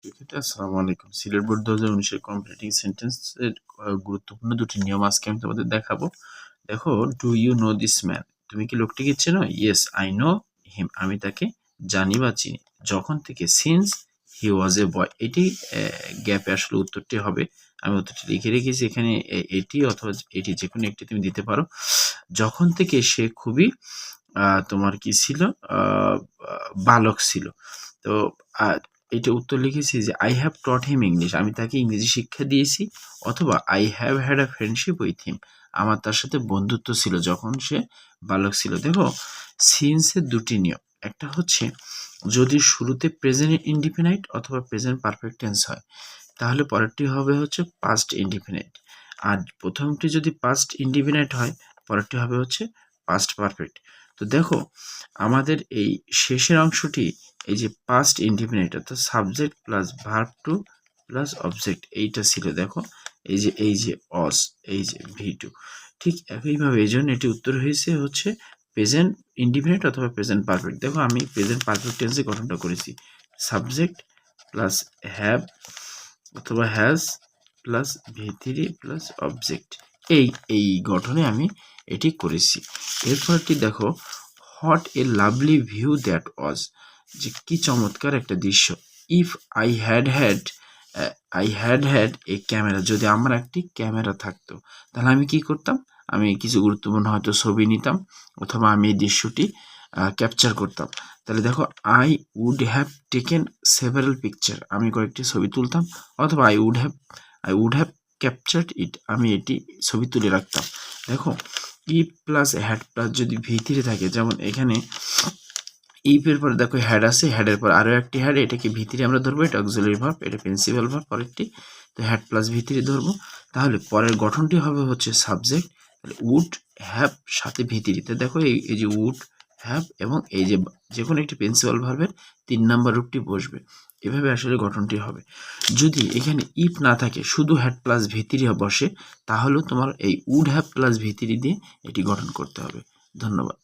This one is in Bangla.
আসসালামু আলাইকুম। সিলেট বোর্ড 2019 এর কমপ্লিটিং সেন্টেন্সের গুরুত্বপূর্ণ দুটি নিয়ম আজকে আমি তোমাদের দেখাবো। দেখো, do you know this man? তুমি কি লোকটিকে চেনো? ইয়েস আই নো হিম, আমি তাকে জানি বা চিনি। যখন থেকে, সিন্স হি ওয়াজ এ বয়। এটি গ্যাপে আসলে উত্তরটি হবে। আমি উত্তরটি লিখে রেখেছি এখানে, এটি অথবা এটি যে কোনো একটি তুমি দিতে পারো। যখন থেকে সে খুবই তোমার কি ছিল, বালক ছিল। তো এটা উত্তর লিখেছি যে I have taught him English, আমি তাকে ইংরেজি শিক্ষা দিয়েছি। অথবা I have had a friendship with him, আমার তার সাথে বন্ধুত্ব ছিল যখন সে বালক ছিল। দেখো, সিন্সের দুটি নিয়ম, একটা হচ্ছে যদি শুরুতে প্রেজেন্ট ইনডিফিনাইট অথবা প্রেজেন্ট পারফেক্ট টেন্স হয় তাহলে পরেরটি হবে হচ্ছে পাস্ট ইনডিফিনাইট, আর প্রথমটি যদি পাস্ট ইনডিফিনাইট হয় পরেরটি হবে হচ্ছে পাস্ট পারফেক্ট। তো দেখো, আমাদের এই শেষের অংশটি এই যে পাস্ট ইনডিফিনাইট অর্থাৎ subject plus verb two plus object, এইটা ছিল। দেখো, এই যে অস, এই যে ভি টু, ঠিক একইভাবে এই জন্য এটি উত্তর হয়েছে হচ্ছে প্রেজেন্ট ইনডিফিনাইট অথবা প্রেজেন্ট পারফেক্ট। দেখো, আমি প্রেজেন্ট পারফেক্ট টেন্সে গঠনটা করেছি সাবজেক্ট প্লাস হ্যাভ অথবা has plus V three plus object, এই গঠনে আমি এটি করেছি। এরপরটি দেখো, what a lovely view that was, যে কি চমৎকার একটা দৃশ্য। If I had had a camera, যদি আমার একটি ক্যামেরা থাকতো তাহলে আমি কি করতাম, আমি কিছু গুরুত্বপূর্ণ হয়তো ছবি নিতাম অথবা আমি এই দৃশ্যটি ক্যাপচার করতাম। তাহলে দেখো, I would have taken several picture, আমি কয়েকটি ছবি তুলতাম। অথবা I would have captured it, আমি এটি ছবি তুলে রাখতাম। দেখো, ইফ প্লাস হ্যাড প্লাস যদি ভিতরে থাকে, যেমন এখানে ইফের পরে দেখো হ্যাড আছে, হ্যাডের পর আরও একটি হ্যাড, এটাকে ভিতরে আমরা ধরবো, এটা অক্সিলারি ভার্ব, এটা প্রিন্সিপাল ভার্ব পরেরটি। তো হ্যাড প্লাস ভিতরে ধরবো, তাহলে পরের গঠনটি হবে হচ্ছে সাবজেক্ট, তাহলে উড হ্যাভ সাথে ভিতরে। তো দেখো, এই যে উড হ্যাভ এবং এই যে কোনো একটি প্রিন্সিপাল ভার্বের 3 নম্বর রূপটি বসবে, এভাবে আসলে গঠনটি হবে। যদি এখানে ইফ না থাকে, শুধু হ্যাড প্লাস ভিতরে বসে, তাহলেও তোমার এই উড হ্যাভ প্লাস ভিতরে দিয়ে এটি গঠন করতে হবে। ধন্যবাদ।